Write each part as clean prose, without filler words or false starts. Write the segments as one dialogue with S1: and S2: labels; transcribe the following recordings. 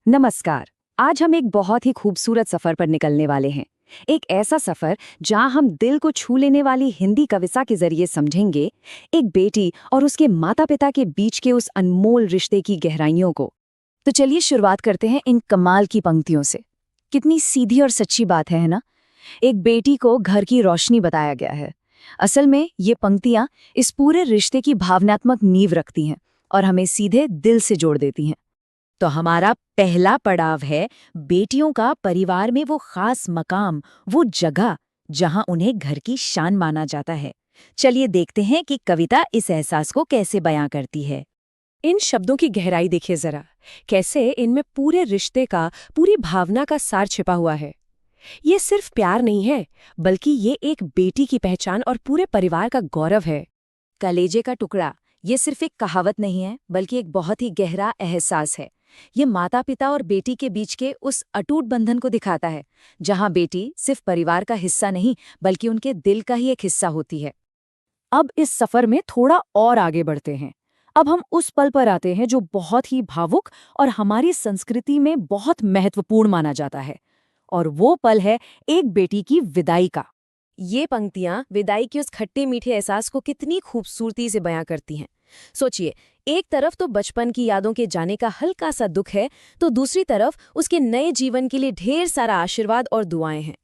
S1: नमस्कार। आज हम एक बहुत ही खूबसूरत सफर पर निकलने वाले हैं। एक ऐसा सफर जहां हम दिल को छू लेने वाली हिंदी कविता के जरिए समझेंगे एक बेटी और उसके माता पिता के बीच के उस अनमोल रिश्ते की गहराइयों को। तो चलिए शुरुआत करते हैं इन कमाल की पंक्तियों से। कितनी सीधी और सच्ची बात है ना। एक बेटी को घर की रोशनी बताया गया है। असल में ये पंक्तियां इस पूरे रिश्ते की भावनात्मक नींव रखती हैं और हमें सीधे दिल से जोड़ देती हैं। तो हमारा पहला पड़ाव है बेटियों का परिवार में वो खास मकाम, वो जगह जहां उन्हें घर की शान माना जाता है। चलिए देखते हैं कि कविता इस एहसास को कैसे बयां करती है।
S2: इन शब्दों की गहराई देखिए जरा, कैसे इनमें पूरे रिश्ते का, पूरी भावना का सार छिपा हुआ है। ये सिर्फ प्यार नहीं है, बल्कि ये एक बेटी की पहचान और पूरे परिवार का गौरव है।
S1: कलेजे का टुकड़ा ये सिर्फ एक कहावत नहीं है, बल्कि एक बहुत ही गहरा एहसास है। ये माता पिता और बेटी के बीच के उस अटूट बंधन को दिखाता है, जहां बेटी सिर्फ परिवार का हिस्सा नहीं, बल्कि उनके दिल का ही एक हिस्सा होती है। अब इस सफर में थोड़ा और आगे बढ़ते हैं। अब हम उस पल पर आते हैं जो बहुत ही भावुक और हमारी संस्कृति में बहुत महत्वपूर्ण माना जाता है। और वो पल है एक बेटी की विदाई का।
S2: ये पंक्तियां विदाई के उस खट्टे मीठे एहसास को कितनी खूबसूरती से बयां करती हैं। सोचिए, एक तरफ तो बचपन की यादों के जाने का हल्का सा दुख है, तो दूसरी तरफ उसके नए जीवन के लिए ढेर सारा आशीर्वाद और दुआएं हैं।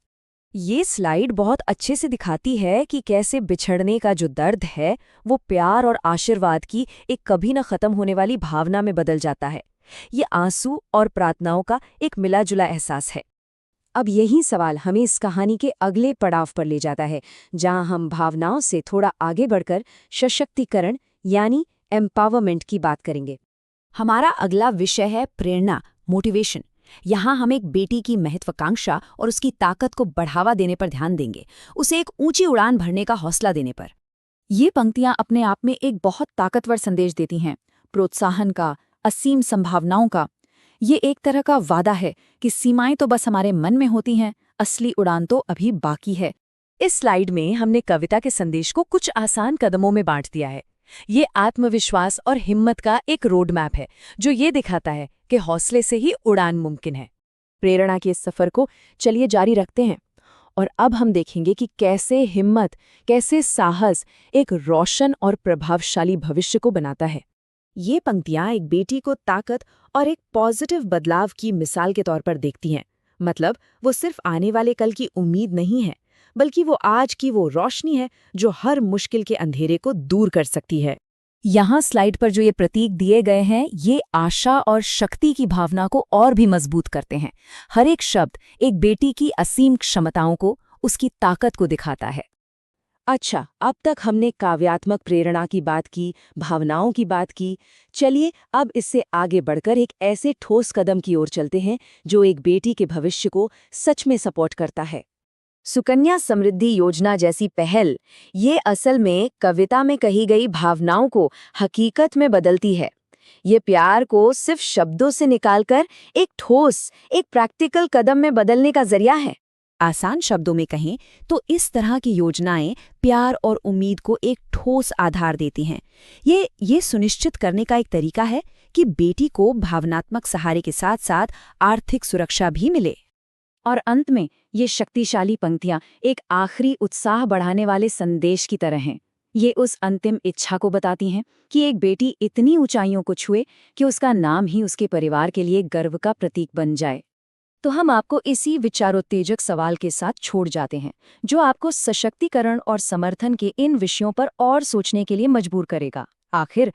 S2: ये स्लाइड बहुत अच्छे से दिखाती है कि कैसे बिछड़ने का जो दर्द है, वो प्यार और आशीर्वाद की एक कभी न खत्म होने वाली भावना में बदल जाता है। ये आंसू और प्रार्थनाओं का एक मिला जुला एहसास है।
S1: अब यही सवाल हमें इस कहानी के अगले पड़ाव पर ले जाता है, जहां हम भावनाओं से थोड़ा आगे बढ़कर सशक्तिकरण यानी एम्पावरमेंट की बात करेंगे। हमारा अगला विषय है प्रेरणा, मोटिवेशन। यहाँ हम एक बेटी की महत्वाकांक्षा और उसकी ताकत को बढ़ावा देने पर ध्यान देंगे, उसे एक ऊंची उड़ान भरने का हौसला देने पर। ये पंक्तियां अपने आप में एक बहुत ताकतवर संदेश देती हैं, प्रोत्साहन का, असीम संभावनाओं का। ये एक तरह का वादा है कि सीमाएं तो बस हमारे मन में होती हैं, असली उड़ान तो अभी बाकी है।
S2: इस स्लाइड में हमने कविता के संदेश को कुछ आसान कदमों में बांट दिया है। ये आत्मविश्वास और हिम्मत का एक रोड मैप है, जो ये दिखाता है कि हौसले से ही उड़ान मुमकिन है। प्रेरणा के इस सफर को चलिए जारी रखते हैं। और अब हम देखेंगे कि कैसे हिम्मत, कैसे साहस एक रोशन और प्रभावशाली भविष्य को बनाता है। ये पंक्तियां एक बेटी को ताकत और एक पॉजिटिव बदलाव की मिसाल के तौर पर देखती हैं। मतलब वो सिर्फ आने वाले कल की उम्मीद नहीं है, बल्कि वो आज की वो रोशनी है जो हर मुश्किल के अंधेरे को दूर कर सकती है। यहाँ स्लाइड पर जो ये प्रतीक दिए गए हैं, ये आशा और शक्ति की भावना को और भी मजबूत करते हैं। हर एक शब्द एक बेटी की असीम क्षमताओं को, उसकी ताकत को दिखाता है। अच्छा, अब तक हमने काव्यात्मक प्रेरणा की बात की, भावनाओं की बात की। चलिए अब इससे आगे बढ़कर एक ऐसे ठोस कदम की ओर चलते हैं जो एक बेटी के भविष्य को सच में सपोर्ट करता है। सुकन्या समृद्धि योजना जैसी पहल, ये असल में कविता में कही गई भावनाओं को हकीकत में बदलती है। ये प्यार को सिर्फ शब्दों से निकालकर एक ठोस, एक प्रैक्टिकल कदम में बदलने का जरिया है। आसान शब्दों में कहें तो इस तरह की योजनाएं प्यार और उम्मीद को एक ठोस आधार देती हैं। ये सुनिश्चित करने का एक तरीका है कि बेटी को भावनात्मक सहारे के साथ साथ आर्थिक सुरक्षा भी मिले। और अंत में ये शक्तिशाली पंक्तियां एक आखिरी उत्साह बढ़ाने वाले संदेश की तरह हैं। ये उस अंतिम इच्छा को बताती हैं कि एक बेटी इतनी ऊंचाइयों को छुए कि उसका नाम ही उसके परिवार के लिए गर्व का प्रतीक बन जाए। तो हम आपको इसी विचारोत्तेजक सवाल के साथ छोड़ जाते हैं, जो आपको सशक्तिकरण और समर्थन के इन विषयों पर और सोचने के लिए मजबूर करेगा। आखिर